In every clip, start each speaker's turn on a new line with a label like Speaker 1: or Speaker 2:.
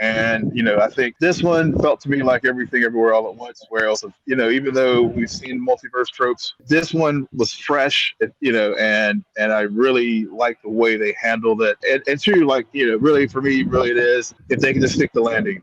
Speaker 1: And, I think this one felt to me like Everything Everywhere All at Once, where else, even though we've seen multiverse tropes, this one was fresh, and I really like the way they handled it. And two, like, really for me, really it is, if they can just stick the landing.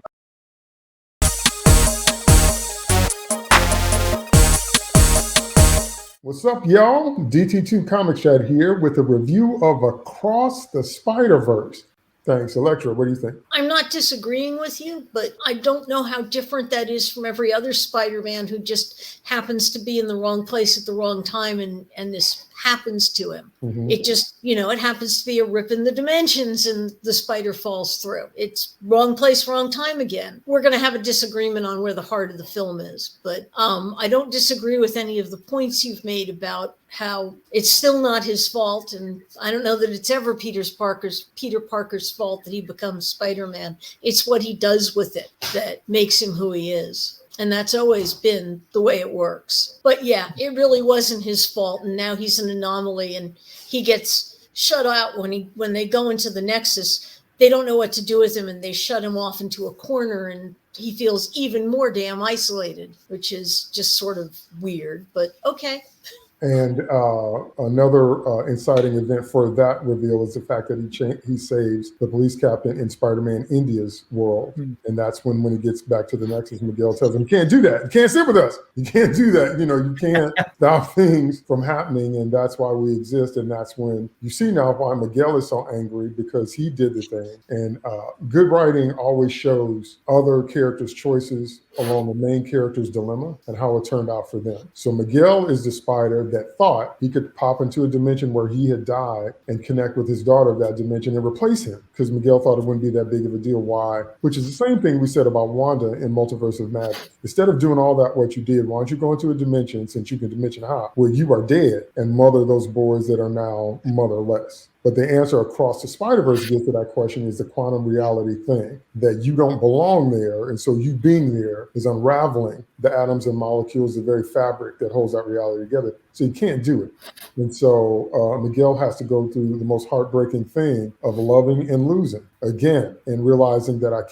Speaker 2: What's up, y'all? DT2 Comic Chat here with a review of Across the SpiderVerse. Thanks. Electra, what do you think?
Speaker 3: I'm not disagreeing with you, but I don't know how different that is from every other Spider-Man who just happens to be in the wrong place at the wrong time, and this happens to him. Mm-hmm. It just, it happens to be a rip in the dimensions and the spider falls through. It's wrong place, wrong time again. We're going to have a disagreement on where the heart of the film is, but I don't disagree with any of the points you've made about how it's still not his fault, and I don't know that it's ever Peter Parker's fault that he becomes Spider-Man. It's what he does with it that makes him who he is. And that's always been the way it works. But yeah, it really wasn't his fault, and now he's an anomaly, and he gets shut out when they go into the Nexus. They don't know what to do with him, and they shut him off into a corner, and he feels even more damn isolated, which is just sort of weird, but okay.
Speaker 2: And another inciting event for that reveal is the fact that he saves the police captain in Spider-Man India's world. Mm. And that's when he gets back to the Nexus, Miguel tells him, you can't do that. You can't sit with us. You can't do that. You can't stop things from happening. And that's why we exist. And that's when you see now why Miguel is so angry, because he did the thing. And good writing always shows other characters' choices along the main character's dilemma and how it turned out for them. So Miguel is the spider that thought he could pop into a dimension where he had died and connect with his daughter of that dimension and replace him, because Miguel thought it wouldn't be that big of a deal. Why? Which is the same thing we said about Wanda in Multiverse of Madness. Instead of doing all that, what you did, why don't you go into a dimension, since you can dimension hop, where you are dead, and mother those boys that are now motherless. But the answer Across the SpiderVerse gives to that question is the quantum reality thing, that you don't belong there. And so you being there is unraveling the atoms and molecules, the very fabric that holds that reality together. So you can't do it. And so Miguel has to go through the most heartbreaking thing of loving and losing again, and realizing that I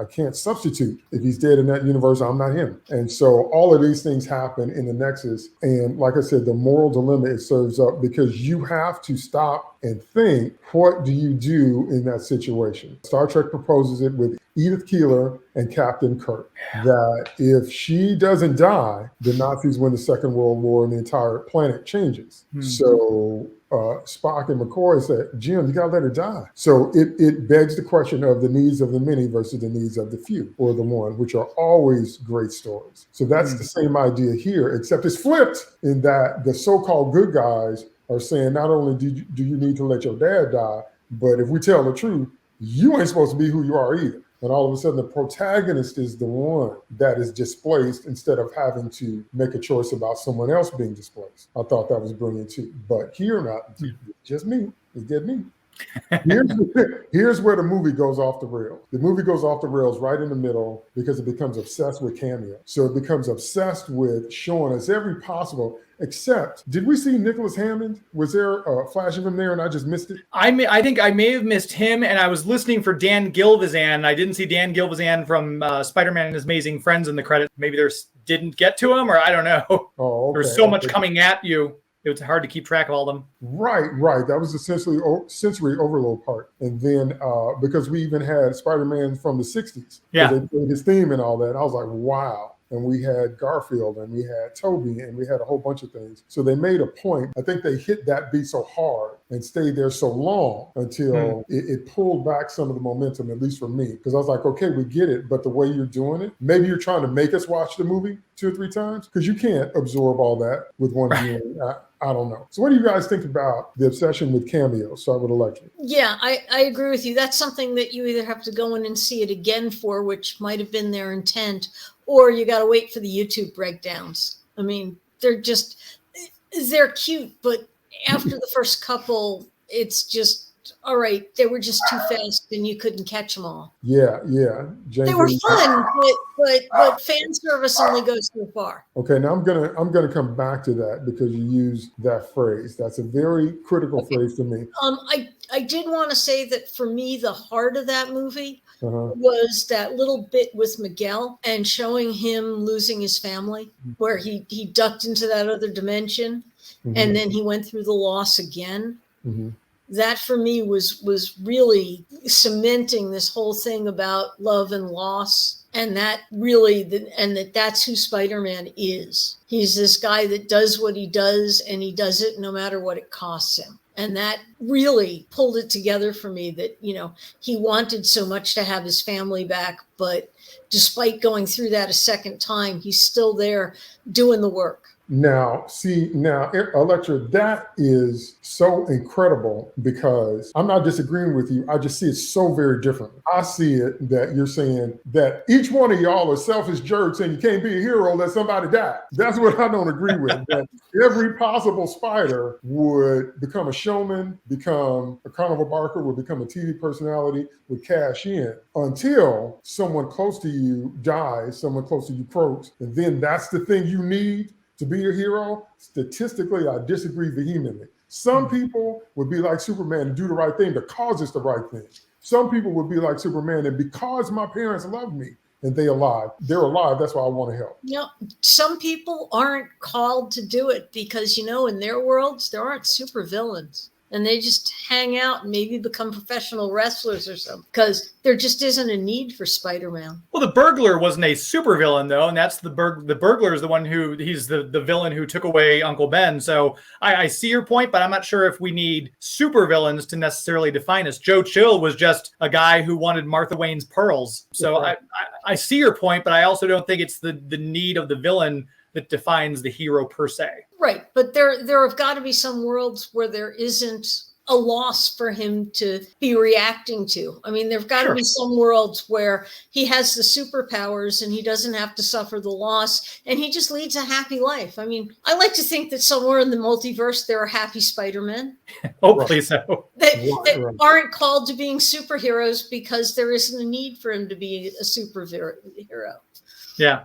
Speaker 2: can't substitute. If he's dead in that universe, I'm not him. And so all of these things happen in the Nexus. And like I said, the moral dilemma it serves up, because you have to stop and think, what do you do in that situation? Star Trek proposes it with Edith Keeler and Captain Kirk, that if she doesn't die, the Nazis win the Second World War and the entire planet changes. Mm-hmm. So Spock and McCoy said, Jim, you gotta let her die. So it begs the question of the needs of the many versus the needs of the few, or the one, which are always great stories. So that's the same idea here, except it's flipped in that the so-called good guys are saying, not only do you need to let your dad die, but if we tell the truth, you ain't supposed to be who you are either. And all of a sudden, the protagonist is the one that is displaced instead of having to make a choice about someone else being displaced. I thought that was brilliant too. But here, not just me. It get me. Here's where the movie goes off the rails. The movie goes off the rails right in the middle, because it becomes obsessed with Cameos. So it becomes obsessed with showing us every possible, except, did we see Nicholas Hammond? Was there a flash of him there and I just missed it?
Speaker 4: I think I may have missed him, and I was listening for Dan Gilvezan. I didn't see Dan Gilvezan from Spider-Man and His Amazing Friends in the credits. Maybe didn't get to him, or I don't know. Oh, okay. There's so much coming at you. It was hard to keep track of all of them. Right.
Speaker 2: That was essentially sensory overload part. And then because we even had Spider-Man from the 60s. Yeah. They played his theme and all that. I was like, wow. And we had Garfield, and we had Toby, and we had a whole bunch of things. So they made a point. I think they hit that beat so hard and stayed there so long until it pulled back some of the momentum, at least for me. Because I was like, okay, we get it, but the way you're doing it, maybe you're trying to make us watch the movie 2 or 3 times, because you can't absorb all that with one viewing. I don't know. So what do you guys think about the obsession with Cameos? Start with Electra.
Speaker 3: Yeah, I agree with you. That's something that you either have to go in and see it again for, which might have been their intent, or you got to wait for the YouTube breakdowns. I mean, they're cute, but after the first couple, it's just, all right, they were just too fast and you couldn't catch them all.
Speaker 2: Yeah.
Speaker 3: They were fun, but fan service only goes so far.
Speaker 2: Okay, now I'm gonna come back to that because you used that phrase. That's a very critical phrase to me.
Speaker 3: I did want to say that for me, the heart of that movie was that little bit with Miguel and showing him losing his family, where he ducked into that other dimension, and then he went through the loss again. That for me was really cementing this whole thing about love and loss, and that really that's who Spider-Man is. He's this guy that does what he does, and he does it no matter what it costs him. And that really pulled it together for me that, he wanted so much to have his family back, but despite going through that a second time, he's still there doing the work.
Speaker 2: Now, Electra, that is so incredible because I'm not disagreeing with you. I just see it so very differently. I see it that you're saying that each one of y'all are selfish jerks and you can't be a hero unless somebody died. That's what I don't agree with. That every possible spider would become a showman, become a carnival barker, would become a TV personality, would cash in until someone close to you dies, someone close to you croaks, and then that's the thing you need to be a hero. Statistically, I disagree vehemently. Some people would be like Superman and do the right thing because it's the right thing. Some people would be like Superman and because my parents love me and they're alive, that's why I want to help.
Speaker 3: Some people aren't called to do it because, in their worlds, there aren't supervillains. And they just hang out and maybe become professional wrestlers or something because there just isn't a need for Spider-Man.
Speaker 4: Well, the burglar wasn't a supervillain, though, and that's the burglar is the one he's the villain who took away Uncle Ben. So I see your point, but I'm not sure if we need supervillains to necessarily define us. Joe Chill was just a guy who wanted Martha Wayne's pearls. So I see your point, but I also don't think it's the need of the villain that defines the hero per se.
Speaker 3: Right. But there have got to be some worlds where there isn't a loss for him to be reacting to. I mean, there've got to be some worlds where he has the superpowers and he doesn't have to suffer the loss and he just leads a happy life. I mean, I like to think that somewhere in the multiverse, there are happy Spider-Men.
Speaker 4: Hopefully so.
Speaker 3: That aren't called to being superheroes because there isn't a need for him to be a superhero.
Speaker 4: Yeah.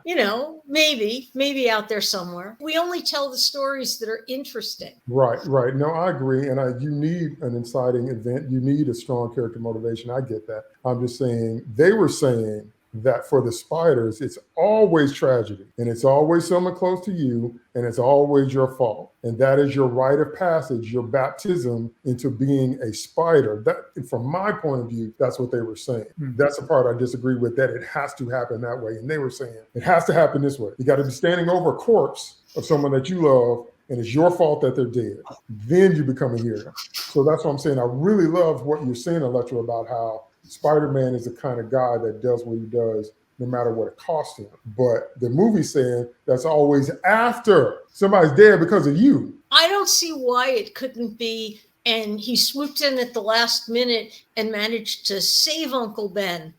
Speaker 3: Maybe out there somewhere. We only tell the stories that are interesting.
Speaker 2: Right. No, I agree. And you need an inciting event. You need a strong character motivation. I get that. I'm just saying, they were saying that for the spiders, it's always tragedy and it's always someone close to you and it's always your fault. And that is your rite of passage, your baptism into being a spider. That, from my point of view, that's what they were saying. That's the part I disagree with, that it has to happen that way. And they were saying it has to happen this way. You got to be standing over a corpse of someone that you love and it's your fault that they're dead. Then you become a hero. So that's what I'm saying. I really love what you're saying, Electra, about how Spider-Man is the kind of guy that does what he does no matter what it costs him. But the movie's saying that's always after somebody's dead because of you.
Speaker 3: I don't see why it couldn't be, and he swooped in at the last minute and managed to save Uncle Ben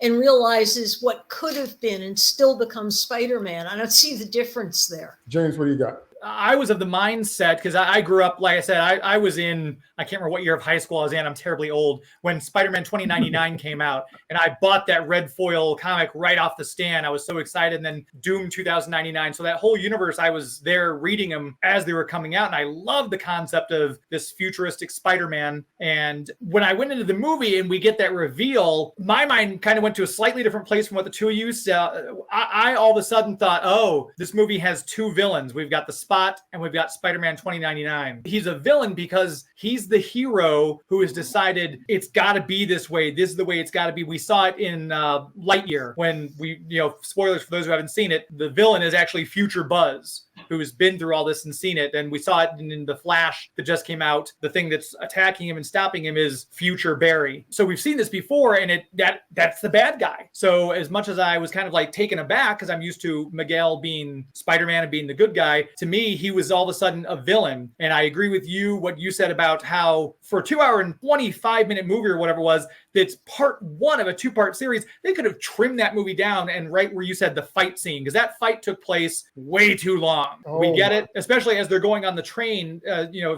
Speaker 3: and realizes what could have been and still becomes Spider-Man. I don't see the difference there.
Speaker 2: James, what do you got?
Speaker 4: I was of the mindset, because I grew up, like I said, I was in, I can't remember what year of high school I was in. I'm terribly old. When Spider-Man 2099 came out, and I bought that red foil comic right off the stand. I was so excited. And then Doom 2099. So that whole universe, I was there reading them as they were coming out. And I loved the concept of this futuristic Spider-Man. And when I went into the movie and we get that reveal, my mind kind of went to a slightly different place from what the two of you said. I all of a sudden thought, oh, this movie has two villains. We've got the Spot and we've got Spider-Man 2099. He's a villain because he's the hero who has decided it's got to be this way. This is the way it's got to be. We saw it in Lightyear when we, spoilers for those who haven't seen it, the villain is actually Future Buzz, who has been through all this and seen it. And we saw it in the Flash that just came out. The thing that's attacking him and stopping him is Future Barry. So we've seen this before, and that's the bad guy. So as much as I was kind of like taken aback, because I'm used to Miguel being Spider-Man and being the good guy, to me, he was all of a sudden a villain. And I agree with you, what you said about how for a 2-hour and 25-minute movie or whatever it was, that's part one of a 2-part series, they could have trimmed that movie down and right where you said the fight scene, because that fight took place way too long. We get it, especially as they're going on the train,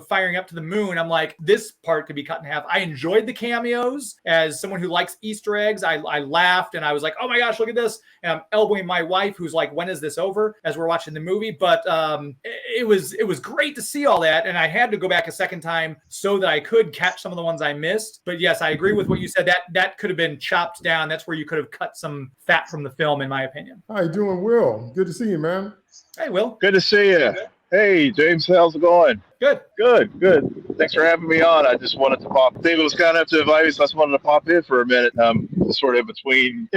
Speaker 4: firing up to the moon. I'm like, this part could be cut in half. I enjoyed the cameos. As someone who likes Easter eggs, I laughed and I was like, oh my gosh, look at this. And I'm elbowing my wife, who's like, when is this over? As we're watching the movie. But it was great to see all that. And I had to go back a second time so that I could catch some of the ones I missed. But yes, I agree with what you said. That could have been chopped down. That's where you could have cut some fat from the film, in my opinion.
Speaker 2: How you doing, Will? Good to see you, man.
Speaker 4: Hey, Will.
Speaker 1: Good to see you. Hey, James, how's it going?
Speaker 4: Good.
Speaker 1: Thanks for having me on. I just wanted to pop. David was kind enough to invite me, so I just wanted to pop in for a minute. Sort of in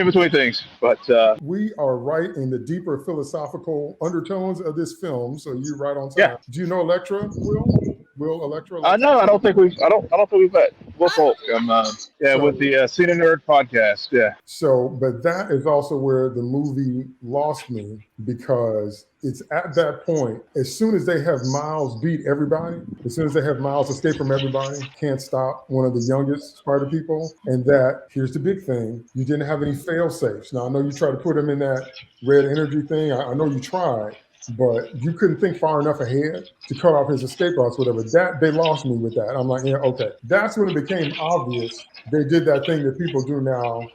Speaker 1: between things. But
Speaker 2: we are right in the deeper philosophical undertones of this film, so you're right on time.
Speaker 1: Yeah.
Speaker 2: Do you know Electra, Will? Electra?
Speaker 1: No, I don't think we've met. Will Folk. With the Cine Nerd podcast. Yeah.
Speaker 2: So, but that is also where the movie lost me, because it's at that point, as soon as they have Miles beat everybody, as soon as they have Miles escape from everybody, can't stop one of the youngest spider people. And that, here's the big thing, you didn't have any fail safes. Now, I know you tried to put him in that red energy thing. I know you tried, but you couldn't think far enough ahead to cut off his escape routes, whatever. That, they lost me with that. I'm like, yeah, okay. That's when it became obvious they did that thing that people do now.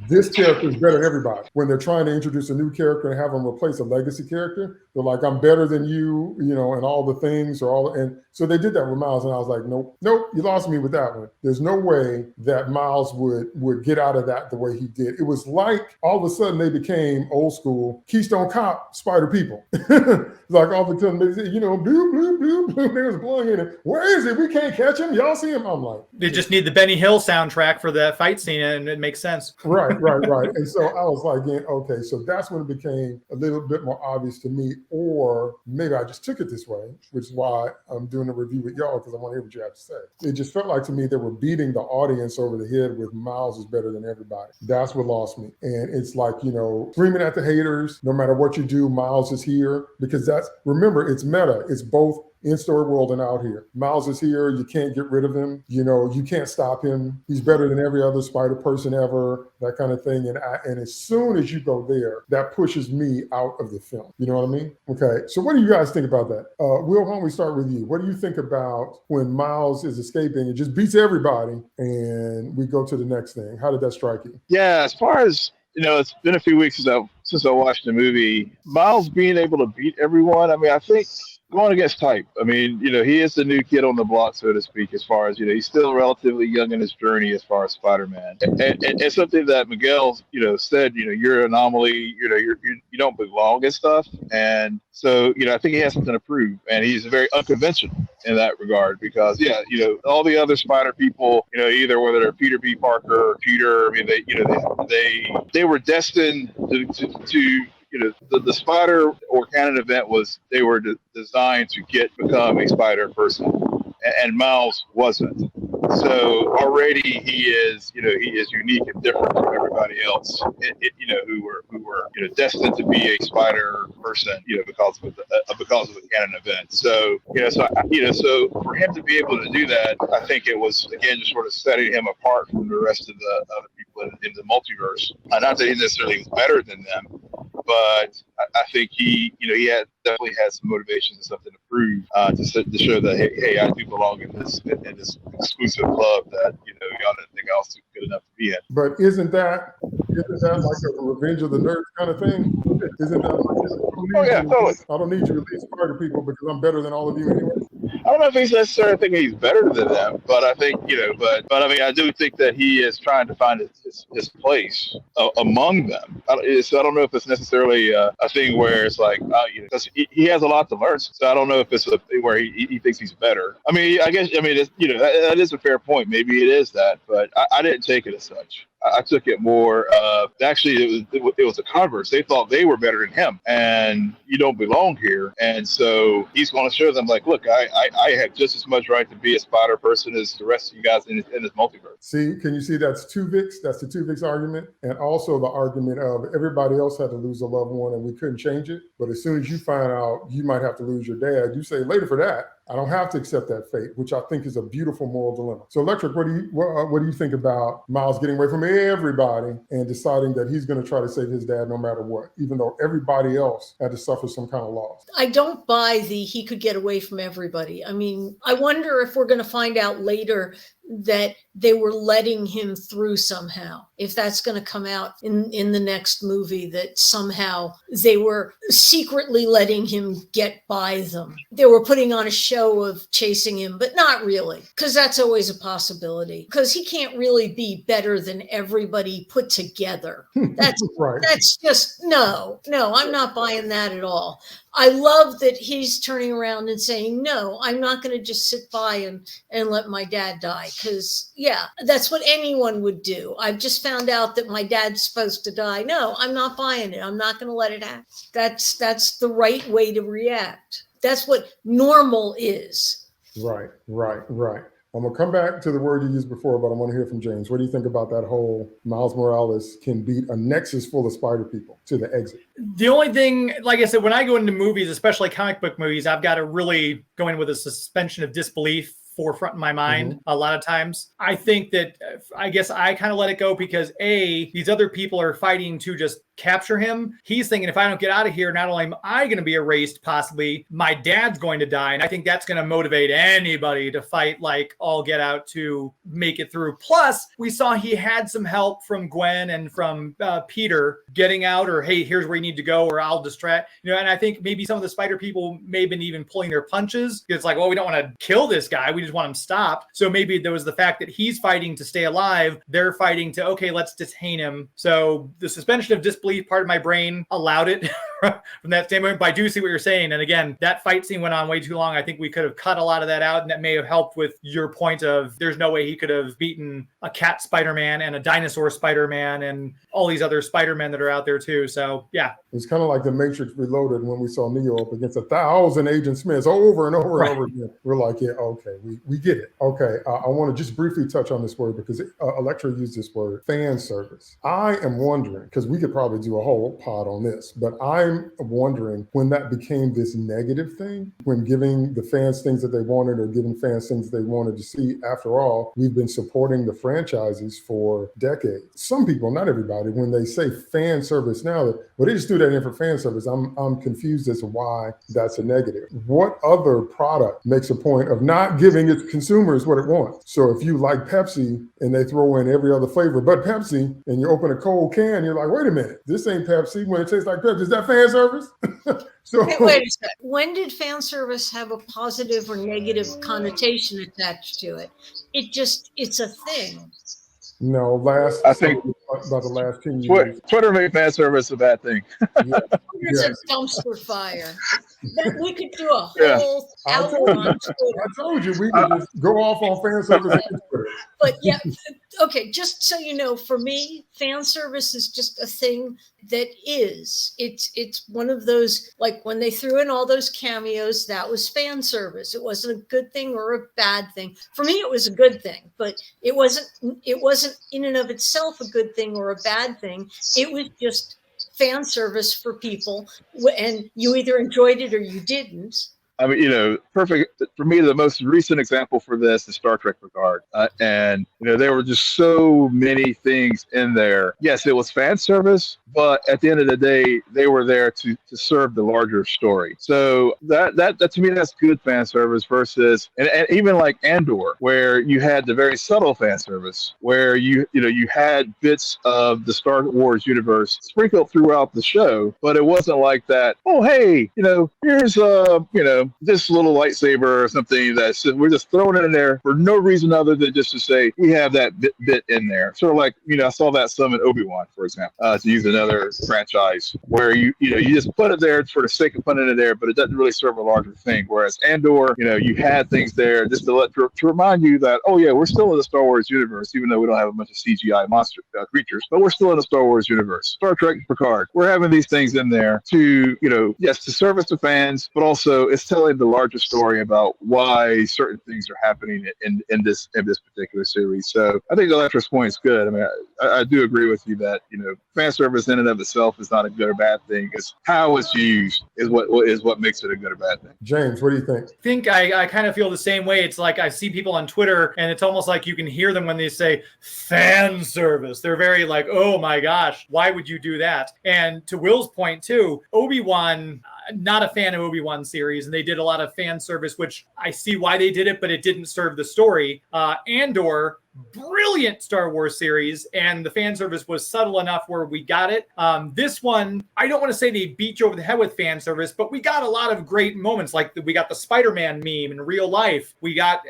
Speaker 2: This character is better than everybody. When they're trying to introduce a new character and have them replace a legacy character, they're like, I'm better than you, and all the things and so they did that with Miles, and I was like, nope, you lost me with that one. There's no way that Miles would get out of that the way he did. It was like all of a sudden they became old school Keystone Cop spider people. Like all of a sudden, blue, blue, blue, blue, there's blowing in it. Where is it? We can't catch him. Y'all see him? I'm like,
Speaker 4: they just need the Benny Hill soundtrack for the fight scene, and it makes sense.
Speaker 2: Right. And so I was like, okay, so that's when it became a little bit more obvious to me, or maybe I just took it this way, which is why I'm doing a review with y'all, because I want to hear what you have to say. It just felt like to me they were beating the audience over the head with Miles is better than everybody. That's what lost me. And it's like, screaming at the haters, no matter what you do, Miles is here, because remember, it's meta. It's both in-story world and out here. Miles is here. You can't get rid of him. You can't stop him. He's better than every other spider person ever, that kind of thing. And as soon as you go there, that pushes me out of the film. You know what I mean? Okay. So what do you guys think about that? Will, why don't we start with you? What do you think about when Miles is escaping and just beats everybody and we go to the next thing? How did that strike you?
Speaker 1: Yeah, as far as it's been a few weeks since I watched the movie. Miles being able to beat everyone, I think going against type. He is the new kid on the block, so to speak, as far as, he's still relatively young in his journey as far as Spider-Man. And something that Miguel, said, you're an anomaly, you don't belong and stuff. And so, I think he has something to prove, and he's very unconventional in that regard, because, all the other Spider people, either whether they're Peter B. Parker or Peter, they were destined to the Spider or Canon event they were designed to become a Spider person, and Miles wasn't. So already he is unique and different from everybody else, who were destined to be a Spider person, because of the Canon event. So so for him to be able to do that, I think it was, again, just sort of setting him apart from the rest of the other people in the multiverse. Not that he necessarily was better than them, but I think he definitely had some motivations and something to prove, to show that hey, I do belong in this exclusive club that y'all didn't think I was good enough to be in.
Speaker 2: But isn't that like a Revenge of the Nerds kind of thing? Isn't that like,
Speaker 1: totally.
Speaker 2: I don't need you to release Spider people because I'm better than all of you anyway?
Speaker 1: I don't know if he's necessarily thinking he's better than them, but I think, I do think that he is trying to find his place among them. So I don't know if it's necessarily a thing where it's like, because he has a lot to learn. So I don't know if it's a thing where he thinks he's better. I guess it's, that is a fair point. Maybe it is that, but I didn't take it as such. I took it more actually it was a converse. They thought they were better than him, and you don't belong here. And so he's going to show them, like, look, I have just as much right to be a Spider person as the rest of you guys in this multiverse.
Speaker 2: See, can you see that's Tuvix? That's the Tuvix argument, and also the argument of everybody else had to lose a loved one and we couldn't change it. But as soon as you find out you might have to lose your dad, you say later for that. I don't have to accept that fate, which I think is a beautiful moral dilemma. So Electric, what do you think about Miles getting away from everybody and deciding that he's going to try to save his dad no matter what, even though everybody else had to suffer some kind of loss?
Speaker 3: I don't buy he could get away from everybody. I mean, I wonder if we're going to find out later that they were letting him through somehow. If that's going to come out in the next movie, that somehow they were secretly letting him get by them. They were putting on a show of chasing him, but not really, because that's always a possibility. Because he can't really be better than everybody put together. That's
Speaker 2: right.
Speaker 3: That's just, no, I'm not buying that at all. I love that he's turning around and saying, no, I'm not going to just sit by and let my dad die. Because, yeah, that's what anyone would do. I've just found out that my dad's supposed to die. No, I'm not buying it. I'm not going to let it happen. That's the right way to react. That's what normal is.
Speaker 2: Right. I'm going to come back to the word you used before, but I want to hear from James. What do you think about that whole Miles Morales can beat a Nexus full of spider people to the exit?
Speaker 4: The only thing, like I said, when I go into movies, especially comic book movies, I've got to really go in with a suspension of disbelief forefront in my mind a lot of times. I think that, I guess I kind of let it go because these other people are fighting to just capture him. He's thinking, if I don't get out of here, not only am I going to be erased, possibly my dad's going to die. And I think that's going to motivate anybody to fight like all get out to make it through. Plus, we saw he had some help from Gwen and from Peter getting out, or, hey, here's where you need to go, or I'll distract, and I think maybe some of the spider people may have been even pulling their punches. It's like, well, we don't want to kill this guy. We just want him stopped. So maybe there was the fact that he's fighting to stay alive. They're fighting to, okay, let's detain him. So the suspension of disbelief part of my brain allowed it from that standpoint. But I do see what you're saying. And again, that fight scene went on way too long. I think we could have cut a lot of that out, and that may have helped with your point of there's no way he could have beaten a cat Spider-Man and a dinosaur Spider-Man and all these other Spider-Men that are out there too. So yeah.
Speaker 2: It's kind of like the Matrix Reloaded when we saw Neo up against 1,000 Agent Smiths over and over and over again. We're like, yeah, okay, we get it. Okay, I want to just briefly touch on this word because Electra used this word, fan service. I am wondering, because we could probably do a whole pod on this, but I'm wondering when that became this negative thing, when giving the fans things that they wanted or giving fans things they wanted to see. After all, we've been supporting the franchises for decades. Some people, not everybody, when they say fan service now, they just do that in for fan service. I'm confused as to why that's a negative. What other product makes a point of not giving its consumers what it wants? So if you like Pepsi and they throw in every other flavor but Pepsi, and you open a cold can, you're like, wait a minute, this ain't Pepsi when it tastes like Pepsi. Is that fan service? So
Speaker 3: wait a second. When did fan service have a positive or negative connotation attached to it? It's a thing.
Speaker 2: No, I think about the last 10 years.
Speaker 1: Twitter made fan service a bad thing.
Speaker 3: It's a dumpster fire. We could do a whole hour on Twitter.
Speaker 2: I told you we could just go off on fan service on Twitter.
Speaker 3: But yeah, okay, just so you know, for me, fan service is just a thing that is. It's one of those, like when they threw in all those cameos, that was fan service. It wasn't a good thing or a bad thing. For me, it was a good thing, but it wasn't in and of itself a good thing or a bad thing. It was just fan service for people, and you either enjoyed it or you didn't.
Speaker 1: I mean, perfect for me. The most recent example for this is Star Trek Picard, and there were just so many things in there. Yes, it was fan service, but at the end of the day, they were there to serve the larger story. So that to me, that's good fan service versus, and even like Andor, where you had the very subtle fan service, where you had bits of the Star Wars universe sprinkled throughout the show, but it wasn't like that. Oh, hey, here's this little lightsaber or something we're just throwing it in there for no reason other than just to say we have that bit in there. Sort of like, I saw that some in Obi-Wan, for example, to use another franchise, where you just put it there for the sake of putting it there, but it doesn't really serve a larger thing. Whereas Andor, you had things there just to remind you that, oh yeah, we're still in the Star Wars universe, even though we don't have a bunch of CGI monster creatures, but we're still in the Star Wars universe. Star Trek Picard, we're having these things in there to, yes, to service the fans, but also it's telling telling the larger story about why certain things are happening in this particular series. So I think Electra's point is good. I mean, I do agree with you that, you know, fan service in and of itself is not a good or bad thing. It's how it's used is what makes it a good or bad thing.
Speaker 2: James, what do you think?
Speaker 4: I think I kind of feel the same way. It's like I see people on Twitter, and it's almost like you can hear them when they say fan service. They're very like, oh my gosh, why would you do that? And to Will's point too, Obi-Wan, not a fan of Obi-Wan series, and they did a lot of fan service, which I see why they did it, but it didn't serve the story. Andor, brilliant Star Wars series, and the fan service was subtle enough where we got it. This one, I don't want to say they beat you over the head with fan service, but we got a lot of great moments. Like we got the Spider-Man meme in real life. We got,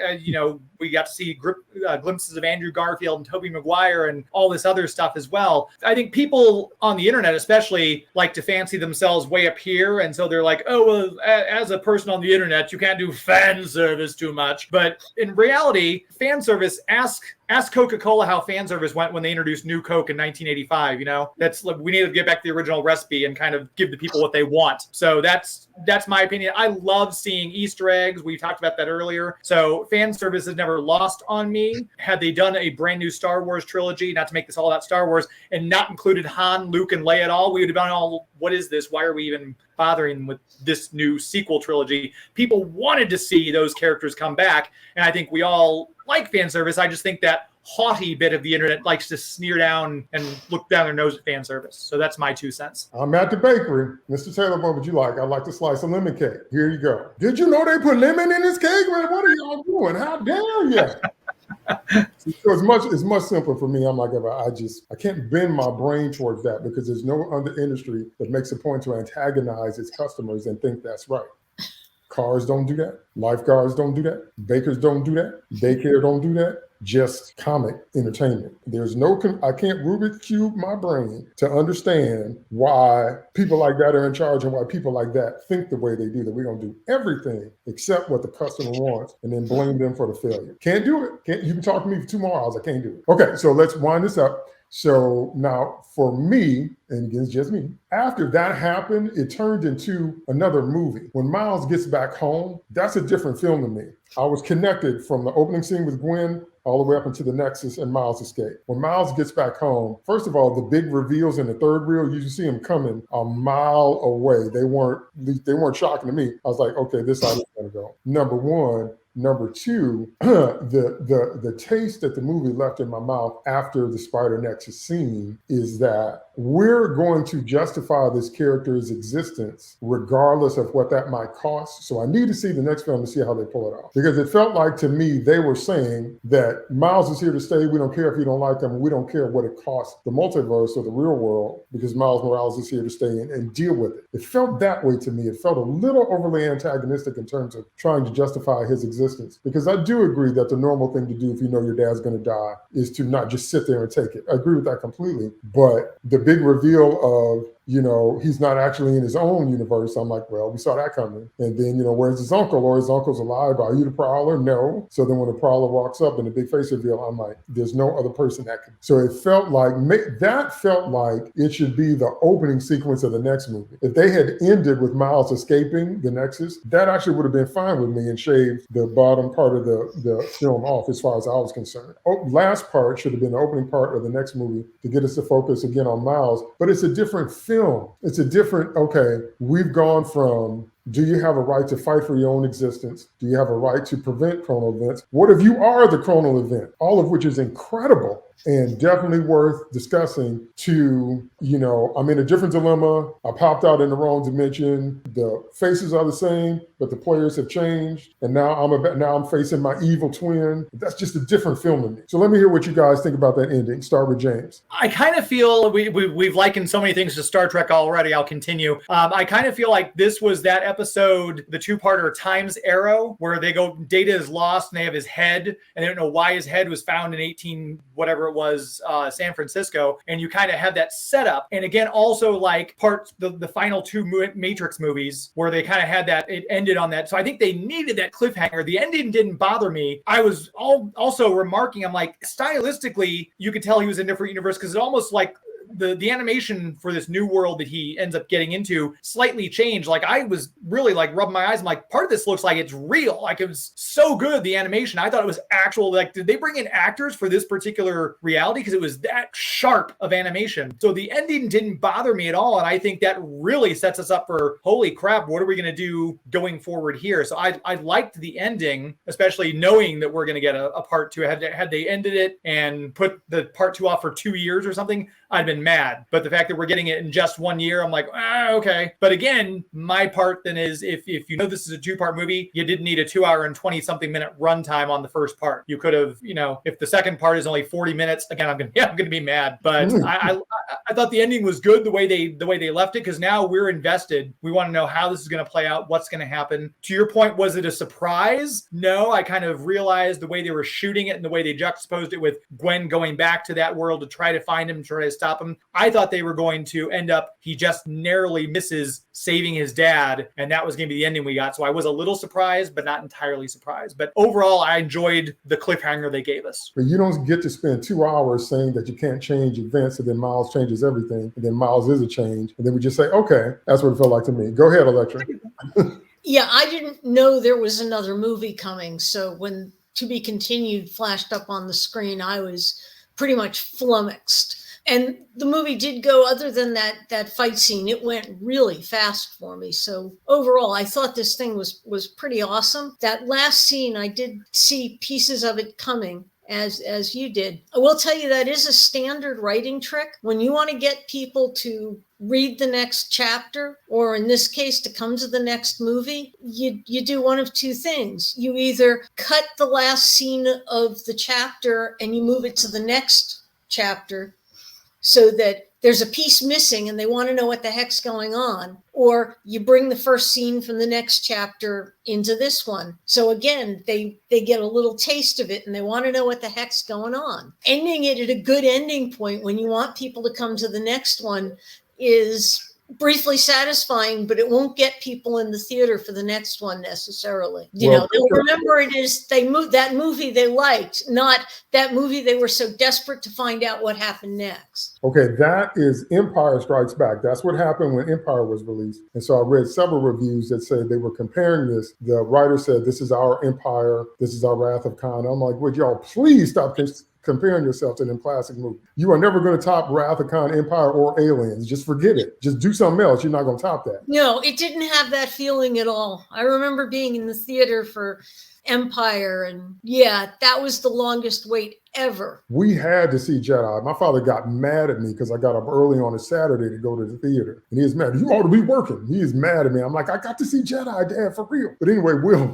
Speaker 4: we got to see glimpses of Andrew Garfield and Tobey Maguire and all this other stuff as well. I think people on the internet especially like to fancy themselves way up here, and so they're like, oh, well, as a person on the internet, you can't do fan service too much. But in reality, fan service, ask Coca-Cola how fan service went when they introduced New Coke in 1985. You know, we need to get back to the original recipe and kind of give the people what they want. So that's my opinion. I love seeing Easter eggs. We talked about that earlier. So fan service has never lost on me. Had they done a brand new Star Wars trilogy, not to make this all about Star Wars, and not included Han, Luke, and Leia at all, we would have been all, what is this? Why are we even bothering with this new sequel trilogy? People wanted to see those characters come back, and I think we all like fan service. I just think that haughty bit of the internet likes to sneer down and look down their nose at fan service. So that's my 2 cents.
Speaker 2: I'm at the bakery. Mr. Taylor, what would you like? I'd like to slice a lemon cake. Here you go. Did you know they put lemon in this cake? Man, what are y'all doing? How dare you? So it's much simpler for me. I'm like, I can't bend my brain towards that because there's no other industry that makes a point to antagonize its customers and think that's right. Cars don't do that. Lifeguards don't do that. Bakers don't do that. Daycare don't do that. Just comic entertainment. There's I can't Rubik's Cube my brain to understand why people like that are in charge and why people like that think the way they do, that we're going to do everything except what the customer wants and then blame them for the failure. Can't do it. You can talk to me for 2 more hours. I can't do it. Okay, so let's wind this up. So now for me, and again, it's just me, after that happened, it turned into another movie. When Miles gets back home, that's a different film to me. I was connected from the opening scene with Gwen all the way up into the Nexus and Miles' escape. When Miles gets back home, first of all, the big reveals in the third reel, you see them coming a mile away. They weren't shocking to me. I was like, okay, this is how it's gonna go. Number one. Number two, the taste that the movie left in my mouth after the Spider Nexus scene is that we're going to justify this character's existence regardless of what that might cost. So I need to see the next film to see how they pull it off. Because it felt like to me, they were saying that Miles is here to stay. We don't care if you don't like him. We don't care what it costs the multiverse or the real world, because Miles Morales is here to stay and deal with it. It felt that way to me. It felt a little overly antagonistic in terms of trying to justify his existence. Because I do agree that the normal thing to do if you know your dad's going to die is to not just sit there and take it. I agree with that completely. But the big reveal of, he's not actually in his own universe. I'm like, well, we saw that coming. And then, where's his uncle? Or his uncle's alive. Are you the Prowler? No. So then when the Prowler walks up in the big face reveal, I'm like, there's no other person that can. So it felt like, it should be the opening sequence of the next movie. If they had ended with Miles escaping the Nexus, that actually would have been fine with me and shaved the bottom part of the film off as far as I was concerned. Last part should have been the opening part of the next movie to get us to focus again on Miles. But it's a different film. It's a different, we've gone from, do you have a right to fight for your own existence? Do you have a right to prevent chronal events? What if you are the chronal event? All of which is incredible and definitely worth discussing to, I'm in a different dilemma. I popped out in the wrong dimension. The faces are the same, but the players have changed. And now I'm facing my evil twin. That's just a different film to me. So let me hear what you guys think about that ending. Start with James.
Speaker 4: I kind of feel we've likened so many things to Star Trek already. I'll continue. I kind of feel like this was that episode, the 2-parter Time's Arrow, where they go, Data is lost and they have his head and they don't know why his head was found in was San Francisco, and you kind of have that setup. And again, also like the final 2 Matrix movies where they kind of had that, it ended on that. So I think they needed that cliffhanger. The ending didn't bother me. I was also remarking, I'm like, stylistically, you could tell he was in a different universe because it almost like the animation for this new world that he ends up getting into slightly changed. Like I was really like rubbing my eyes. I'm like, part of this looks like it's real. Like it was so good, the animation. I thought it was actual. Like, did they bring in actors for this particular reality? Because it was that sharp of animation. So the ending didn't bother me at all. And I think that really sets us up for, holy crap, what are we going to do going forward here? So I liked the ending, especially knowing that we're going to get a part two. Had they ended it and put the part two off for 2 years or something, I'd been mad. But the fact that we're getting it in just 1 year, I'm like, okay. But again, my part then is if you know this is a 2-part movie, you didn't need a 2 hour and 20 something minute runtime on the first part. You could have, if the second part is only 40 minutes, again, I'm gonna be mad. But I thought the ending was good the way they left it, because now we're invested. We want to know how this is going to play out, what's going to happen. To your point, was it a surprise? No, I kind of realized the way they were shooting it and the way they juxtaposed it with Gwen going back to that world to try to find him, try to stop him. I thought they were going to end up, he just narrowly misses saving his dad, and that was going to be the ending we got. So I was a little surprised, but not entirely surprised. But overall, I enjoyed the cliffhanger they gave us.
Speaker 2: But you don't get to spend 2 hours saying that you can't change events, and then Miles changes everything, and then Miles is a change, and then we just say, okay, that's what it felt like to me. Go ahead, Electra.
Speaker 3: Yeah, I didn't know there was another movie coming. So when To Be Continued flashed up on the screen, I was pretty much flummoxed. And the movie did go, other than that fight scene, it went really fast for me. So overall, I thought this thing was pretty awesome. That last scene, I did see pieces of it coming, as you did. I will tell you that is a standard writing trick. When you want to get people to read the next chapter, or in this case, to come to the next movie, you do one of two things. You either cut the last scene of the chapter and you move it to the next chapter so that there's a piece missing and they want to know what the heck's going on, or you bring the first scene from the next chapter into this one. So again, they get a little taste of it and they want to know what the heck's going on. Ending it at a good ending point when you want people to come to the next one is briefly satisfying, but it won't get people in the theater for the next one necessarily. They'll remember it is that movie they liked, not that movie they were so desperate to find out what happened next.
Speaker 2: Okay, that is Empire Strikes Back. That's what happened when Empire was released. And so I read several reviews that said they were comparing this. The writer said, this is our Empire, this is our Wrath of Khan. I'm like, would y'all please stop comparing yourself to them classic movies? You are never going to top Wrath of Khan, Empire, or Aliens. Just forget it. Just do something else. You're not going to top that.
Speaker 3: No, it didn't have that feeling at all. I remember being in the theater for Empire, and yeah, that was the longest wait ever.
Speaker 2: We had to see Jedi. My father got mad at me because I got up early on a Saturday to go to the theater. And he is mad. You ought to be working. He is mad at me. I'm like, I got to see Jedi, Dad, for real. But anyway, Will,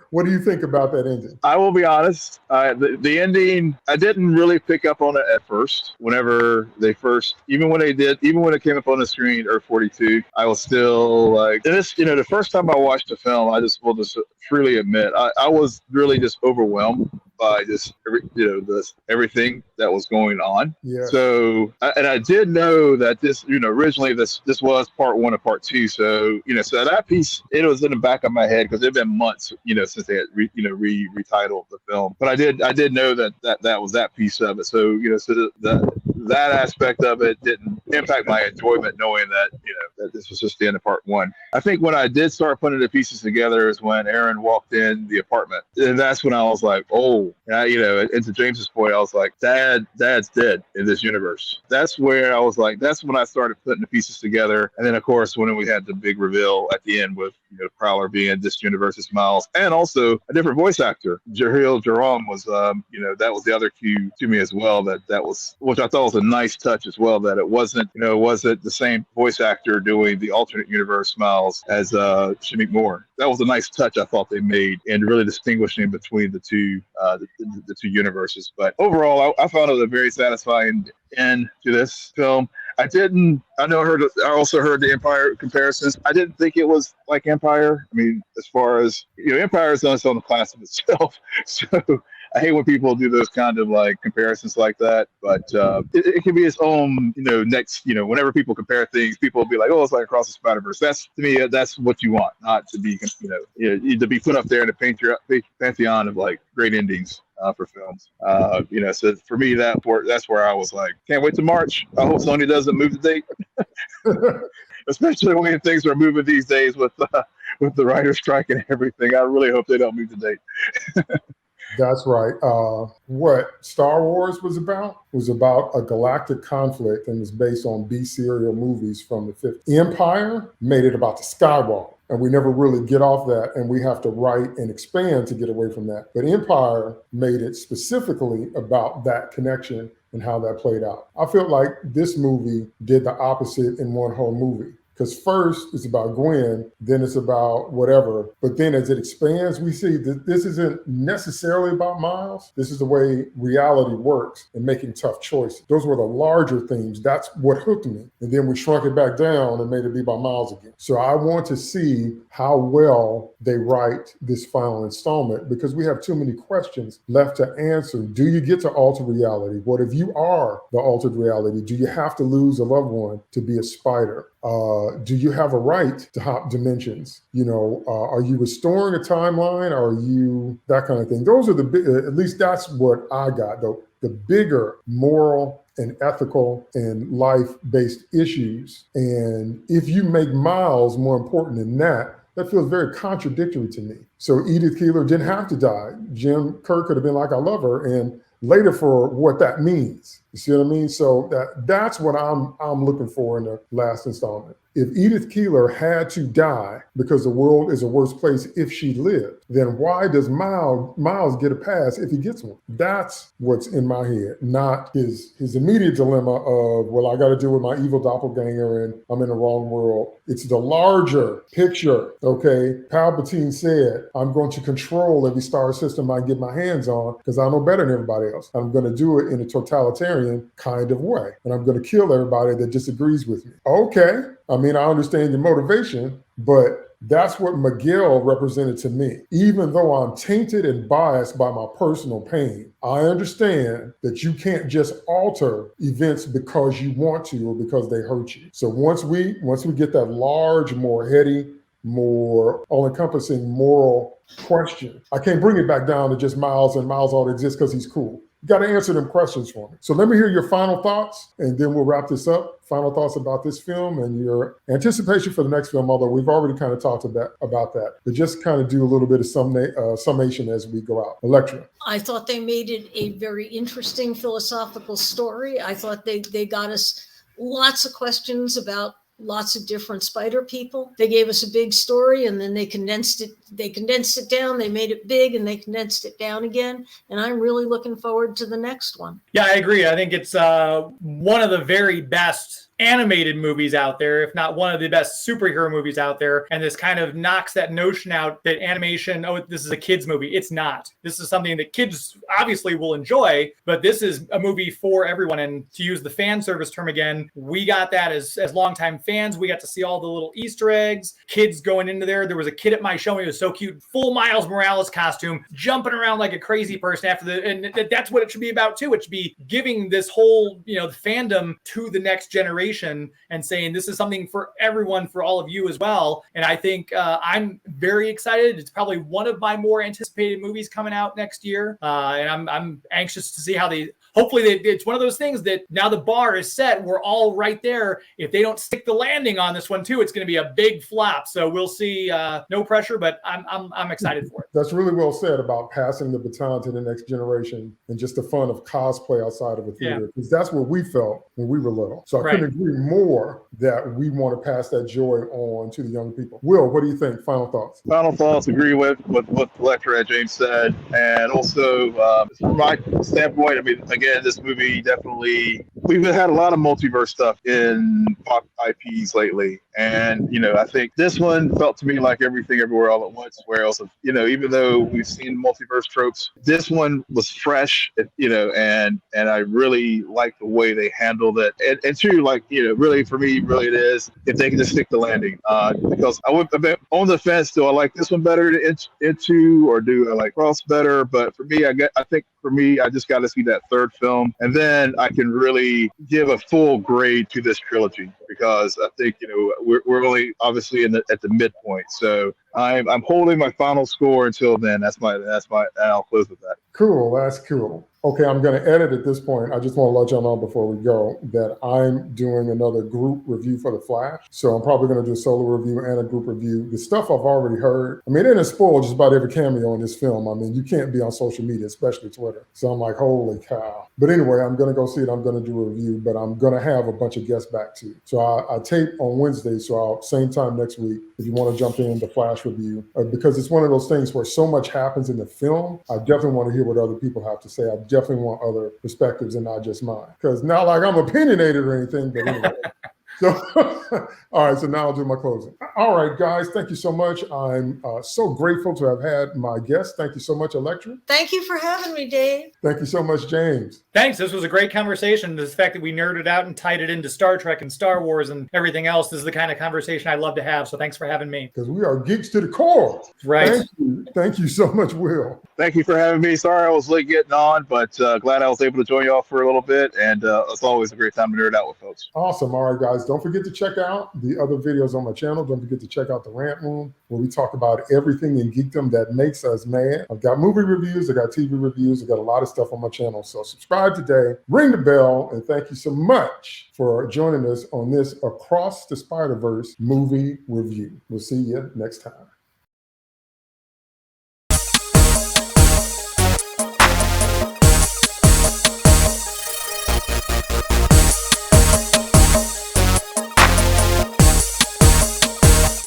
Speaker 2: what do you think about that ending?
Speaker 1: I will be honest. The ending, I didn't really pick up on it at first. Whenever they first, even when it came up on the screen, Earth 42, I was still like, this, the first time I watched the film, I just will just freely admit, I was really just overwhelmed by just everything that was going on. Yeah. So, and I did know that this, originally this was part 1 of part 2. So, so that piece, it was in the back of my head because it had been months, since they had retitled the film. But I did know that was that piece of it. So, so that aspect of it didn't impact my enjoyment, knowing that, that this was just the end of part 1. I think when I did start putting the pieces together is when Aaron walked in the apartment, and that's when I was like, oh. And to James's point, I was like, Dad's dead in this universe. That's where I was like, that's when I started putting the pieces together. And then, of course, when we had the big reveal at the end with Prowler being this universe's Miles, and also a different voice actor, Jahil Jerome was, that was the other cue to me as well. That was, which I thought was a nice touch as well. That it wasn't the same voice actor doing the alternate universe Miles as Shamik Moore. That was a nice touch I thought they made in really distinguishing between the two universes. But overall, I found it a very satisfying end to this film. I also heard the Empire comparisons. I didn't think it was like Empire. I mean, as far as Empire is on its own class of itself. So I hate when people do those kind of like comparisons like that, but it can be its own, next, whenever people compare things, people will be like, oh, it's like Across the Spider-Verse. That's, to me, that's what you want, not to be, to be put up there in a pantheon of like great endings for films. So for me, that's where I was like, can't wait to March. I hope Sony doesn't move the date. Especially when things are moving these days with the writer's strike and everything. I really hope they don't move the date.
Speaker 2: That's right. What Star Wars was about a galactic conflict and was based on B-serial movies from the 50s. Empire made it about the Skywalker, and we never really get off that, and we have to write and expand to get away from that. But Empire made it specifically about that connection and how that played out. I felt like this movie did the opposite in one whole movie. Because first it's about Gwen, then it's about whatever. But then as it expands, we see that this isn't necessarily about Miles. This is the way reality works in making tough choices. Those were the larger themes. That's what hooked me. And then we shrunk it back down and made it be about Miles again. So I want to see how well they write this final installment, because we have too many questions left to answer. Do you get to alter reality? What if you are the altered reality? Do you have to lose a loved one to be a spider? Do you have a right to hop dimensions? Are you restoring a timeline? Are you that kind of thing? Those are at least that's what I got, though. The bigger moral and ethical and life-based issues. And if you make Miles more important than that feels very contradictory to me. So Edith Keeler didn't have to die. Jim Kirk could have been like, I love her, and later for what that means. You see what I mean? So that's what I'm looking for in the last installment. If Edith Keeler had to die because the world is a worse place if she lived, then why does Miles get a pass if he gets one? That's what's in my head, not his immediate dilemma of, well, I got to deal with my evil doppelganger and I'm in the wrong world. It's the larger picture, okay? Palpatine said, I'm going to control every star system I get my hands on because I know better than everybody else. I'm going to do it in a totalitarian kind of way. And I'm going to kill everybody that disagrees with me. Okay. I mean, I understand your motivation, but that's what Miguel represented to me. Even though I'm tainted and biased by my personal pain, I understand that you can't just alter events because you want to or because they hurt you. So once we get that large, more heady, more all-encompassing moral question, I can't bring it back down to just Miles and Miles ought to exist because he's cool. You got to answer them questions for me. So let me hear your final thoughts, and then we'll wrap this up. Final thoughts about this film and your anticipation for the next film, although we've already kind of talked about that. But just kind of do a little bit of summation as we go out. Electra.
Speaker 3: I thought they made it a very interesting philosophical story. I thought they got us lots of questions about lots of different spider people. They gave us a big story and then they condensed it down, they made it big and they condensed it down again. And I'm really looking forward to the next one.
Speaker 4: Yeah, I agree. I think it's one of the very best animated movies out there, if not one of the best superhero movies out there. And this kind of knocks that notion out that animation, oh, this is a kid's movie. It's not. This is something that kids obviously will enjoy, but this is a movie for everyone. And to use the fan service term again, we got that as longtime fans. We got to see all the little Easter eggs, kids going into there. There was a kid at my show. He was so cute, full Miles Morales costume, jumping around like a crazy person and that's what it should be about too. It should be giving this whole, the fandom to the next generation and saying this is something for everyone, for all of you as well. And I think I'm very excited. It's probably one of my more anticipated movies coming out next year. And I'm anxious to see how hopefully it's one of those things that now the bar is set. We're all right there. If they don't stick the landing on this one too, it's going to be a big flop. So we'll see. No pressure, but I'm excited for it.
Speaker 2: That's really well said about passing the baton to the next generation and just the fun of cosplay outside of a theater, because that's what we felt when we were little. So I couldn't agree more that we want to pass that joy on to the young people. Will, what do you think? Final thoughts?
Speaker 1: Final thoughts, agree with what Electra and James said. And also, from my standpoint, I mean, again, this movie definitely we've had a lot of multiverse stuff in pop IPs lately, and I think this one felt to me like everything everywhere all at once. Where else, even though we've seen multiverse tropes, this one was fresh, and I really like the way they handled it. And too, like really for me, really it is if they can just stick the landing, because I've been on the fence. Do I like this one better to into, or do I like Cross better? But for me, I think for me, I just got to see that third film, and then I can really give a full grade to this trilogy, because I think we're only obviously at the midpoint. So I'm holding my final score until then. That's my. And I'll close with that.
Speaker 2: Cool. That's cool. Okay, I'm going to edit at this point. I just want to let y'all know before we go that I'm doing another group review for The Flash. So I'm probably going to do a solo review and a group review. The stuff I've already heard, I mean, it didn't spoil just about every cameo in this film. I mean, you can't be on social media, especially Twitter. So I'm like, holy cow. But anyway, I'm going to go see it. I'm going to do a review, but I'm going to have a bunch of guests back too. So I tape on Wednesday, so same time next week, if you want to jump in the Flash review, because it's one of those things where so much happens in the film. I definitely want to hear what other people have to say. I definitely want other perspectives and not just mine, because not like I'm opinionated or anything, but anyway. So, all right, so now I'll do my closing. All right, guys, thank you so much. I'm so grateful to have had my guest. Thank you so much, Electra.
Speaker 3: Thank you for having me, Dave.
Speaker 2: Thank you so much, James.
Speaker 4: Thanks. This was a great conversation. The fact that we nerded out and tied it into Star Trek and Star Wars and everything else, this is the kind of conversation I love to have. So thanks for having me.
Speaker 2: Because we are geeks to the core.
Speaker 4: Right.
Speaker 2: Thank you. Thank you so much, Will.
Speaker 1: Thank you for having me. Sorry I was late getting on, but glad I was able to join y'all for a little bit. And it's always a great time to nerd out with folks.
Speaker 2: Awesome. All right, guys. Don't forget to check out the other videos on my channel. Don't forget to check out the Rant Room, where we talk about everything in geekdom that makes us mad. I've got movie reviews. I got TV reviews. I got a lot of stuff on my channel. So subscribe today, ring the bell, and thank you so much for joining us on this Across the Spider-Verse movie review. We'll see you next time.